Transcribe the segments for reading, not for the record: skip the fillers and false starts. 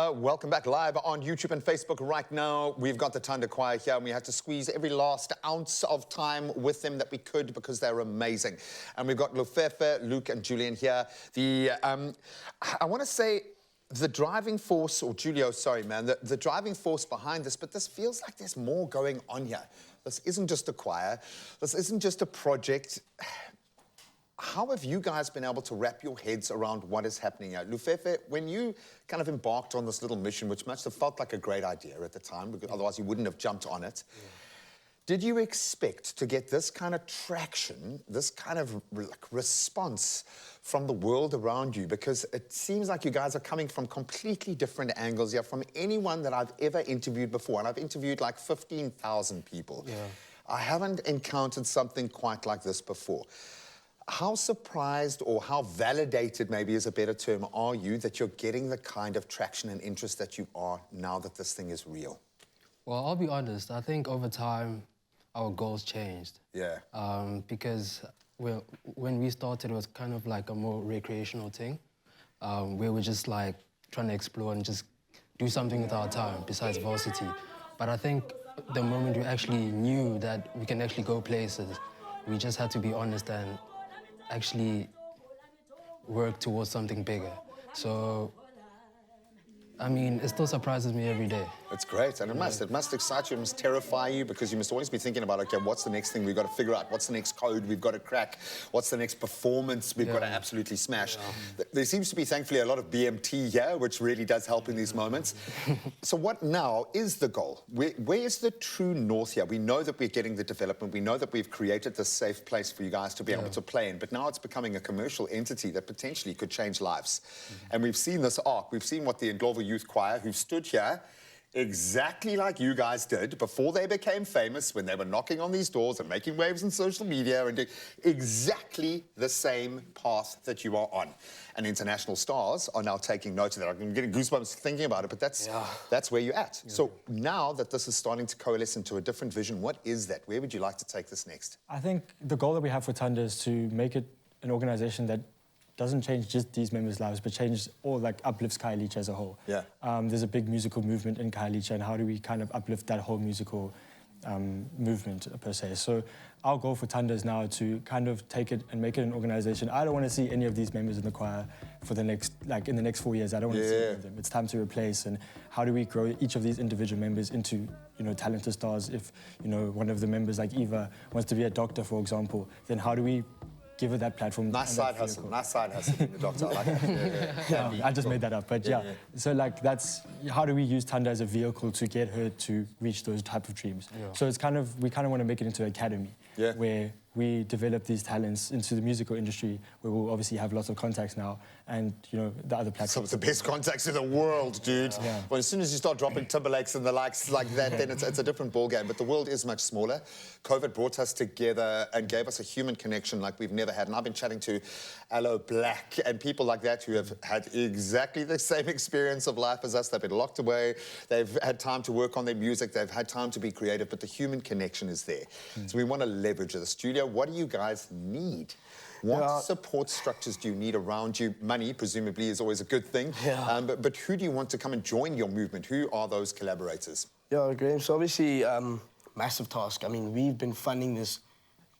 Welcome back live on YouTube and Facebook right now. We've got the Thanda choir here, and we had to squeeze every last ounce of time with them that we could because they're amazing. And we've got Lufefe, Luke, and Julian here. I want to say the driving force, or Julio, sorry, man, the driving force behind this, but this feels like there's more going on here. This isn't just a choir. This isn't just a project. How have you guys been able to wrap your heads around what is happening here? Lufefe, when you kind of embarked on this little mission, which must have felt like a great idea at the time, because otherwise you wouldn't have jumped on it, did you expect to get this kind of traction, this kind of response from the world around you? Because it seems like you guys are coming from completely different angles here from anyone that I've ever interviewed before, and I've interviewed like 15,000 people. I haven't encountered something quite like this before. How surprised, or how validated, maybe is a better term, are you that you're getting the kind of traction and interest that you are now that this thing is real? Well, I'll be honest, I think over time our goals changed. Because when we started, it was kind of like a more recreational thing. We were just like trying to explore and just do something with our time besides varsity. But I think the moment we actually knew that we can actually go places, we just had to be honest and actually work towards something bigger. So, I mean, it still surprises me every day. It's great, and it must excite you, it must terrify you, because you must always be thinking about, okay, what's the next thing we've got to figure out? What's the next code we've got to crack? What's the next performance we've got to absolutely smash? There seems to be, thankfully, a lot of BMT here, which really does help in these moments. So what now is the goal? Where is the true north here? We know that we're getting the development. We know that we've created this safe place for you guys to be able to play in, but now it's becoming a commercial entity that potentially could change lives. And we've seen this arc. We've seen what the Ndlovu Youth Choir, who've stood here exactly like you guys did before they became famous, when they were knocking on these doors and making waves on social media and doing exactly the same path that you are on. And international stars are now taking note of that. I'm getting goosebumps thinking about it, but that's where you're at. So now that this is starting to coalesce into a different vision, what is that? Where would you like to take this next? I think the goal that we have for Thanda is to make it an organization that doesn't change just these members' lives, but change or like uplifts Khayelitsha as a whole. There's a big musical movement in Khayelitsha, and how do we kind of uplift that whole musical movement per se? So our goal for Thanda is now to kind of take it and make it an organization. I don't want to see any of these members in the choir for the next, in the next 4 years. I don't want to see any of them. It's time to replace. And how do we grow each of these individual members into, talented stars? If, one of the members like Eva wants to be a doctor, for example, then how do we give her that platform? Nice side hustle, being a doctor. I like that. I just made that up, but So that's, how do we use Thanda as a vehicle to get her to reach those type of dreams? So it's we kind of want to make it into an academy where we develop these talents into the musical industry, where we'll obviously have lots of contacts now, and the other platforms. Some of the best contacts in the world, dude. Well, as soon as you start dropping Timberlakes and the likes like that, then it's a different ballgame. But the world is much smaller. COVID brought us together and gave us a human connection like we've never had. And I've been chatting to Aloe Black and people like that who have had exactly the same experience of life as us. They've been locked away. They've had time to work on their music. They've had time to be creative, but the human connection is there. So we want to leverage this. Julia, what do you guys need? What support structures do you need around you? Money, presumably, is always a good thing. But who do you want to come and join your movement? Who are those collaborators? Yeah, Graham, so obviously, massive task. I mean, we've been funding this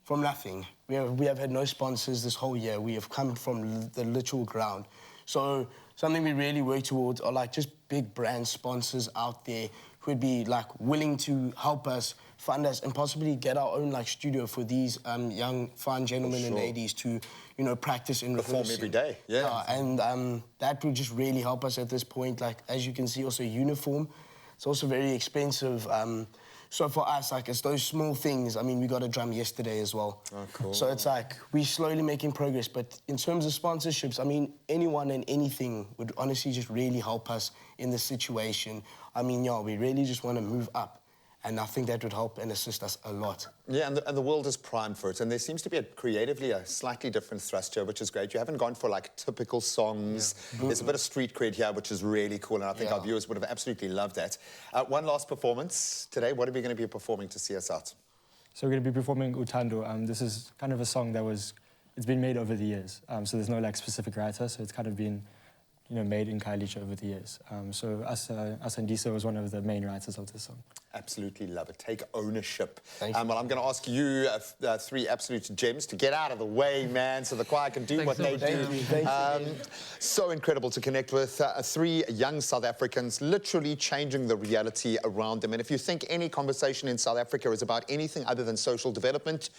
from nothing. We have had no sponsors this whole year. We have come from the literal ground. So something we really work towards are like just big brand sponsors out there who would be like willing to help us, fund us, and possibly get our own like studio for these young, fine gentlemen and ladies to, practice and perform every day. And that would just really help us at this point. Like, as you can see, also uniform. It's also very expensive. So for us, like, it's those small things. I mean, we got a drum yesterday as well. Oh, cool. So it's like, we're slowly making progress. But in terms of sponsorships, I mean, anyone and anything would honestly just really help us in this situation. I mean, we really just want to move up. And I think that would help and assist us a lot. Yeah, and the world is primed for it. And there seems to be creatively a slightly different thrust here, which is great. You haven't gone for like typical songs. There's a bit of street cred here, which is really cool. And I think our viewers would have absolutely loved that. One last performance today. What are we going to be performing to see us out? So we're going to be performing Uthando. This is kind of a song that it's been made over the years. So there's no like specific writer. So it's kind of been made in Khayelitsha over the years. So Asandisa was one of the main writers of this song. Absolutely love it. Take ownership. Thank you. Well, I'm going to ask you three absolute gems to get out of the way, man, so the choir can do what they do. Thank you. So incredible to connect with three young South Africans, literally changing the reality around them. And if you think any conversation in South Africa is about anything other than social development,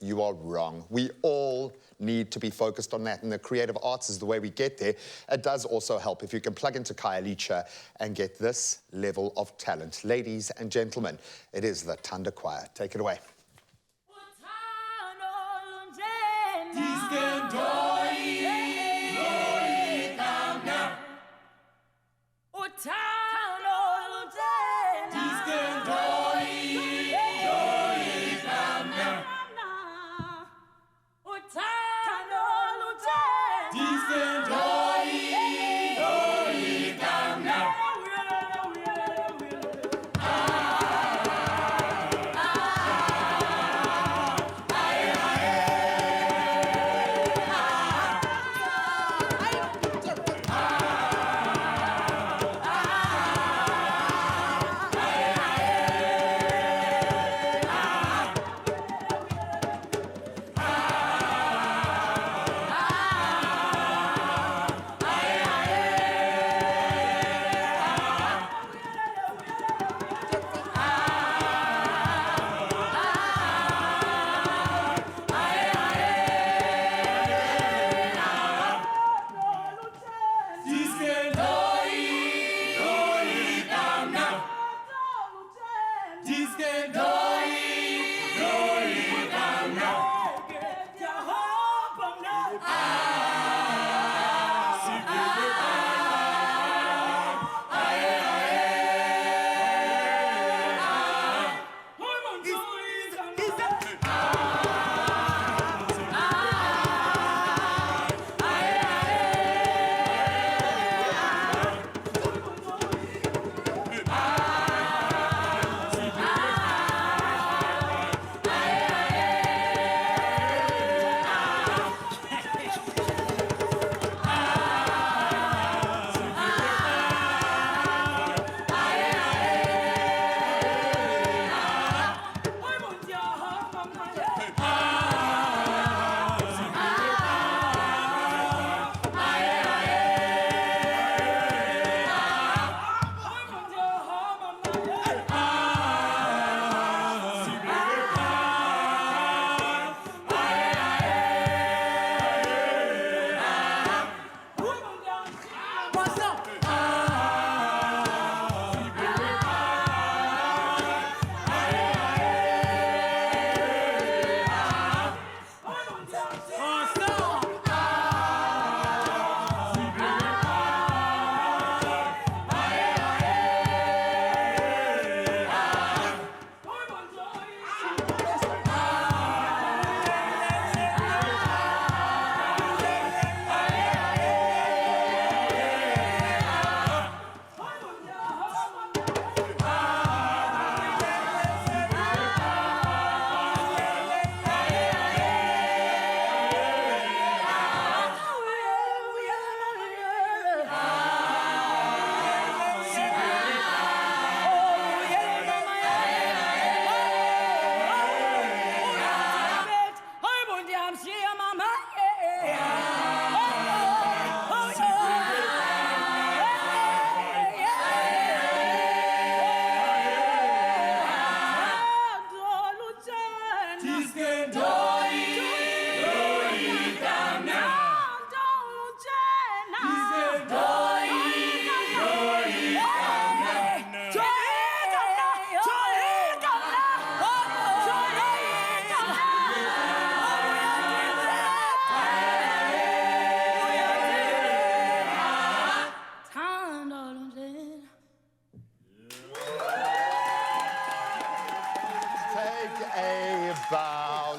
you are wrong. We all need to be focused on that, and the creative arts is the way we get there. It does also help if you can plug into Khayelitsha and get this level of talent. Ladies and gentlemen, it is the Thanda Choir. Take it away.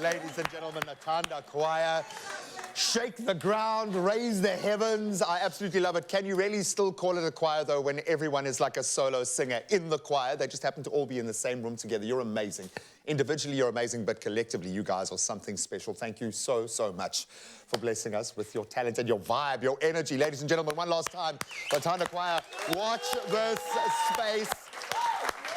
Ladies and gentlemen, the Thanda Choir. shake the ground, raise the heavens. I absolutely love it. Can you really still call it a choir, though, when everyone is like a solo singer in the choir? They just happen to all be in the same room together. You're amazing. Individually, you're amazing, but collectively, you guys are something special. Thank you so, so much for blessing us with your talent and your vibe, your energy. Ladies and gentlemen, one last time, the Thanda Choir. Watch this space.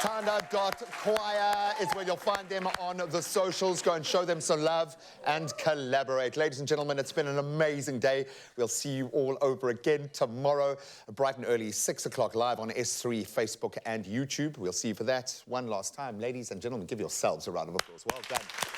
Thanda.choir is where you'll find them on the socials. Go and show them some love and collaborate. Ladies and gentlemen, it's been an amazing day. We'll see you all over again tomorrow, bright and early, 6 o'clock, live on S3, Facebook and YouTube. We'll see you for that. One last time, ladies and gentlemen, give yourselves a round of applause. Well done.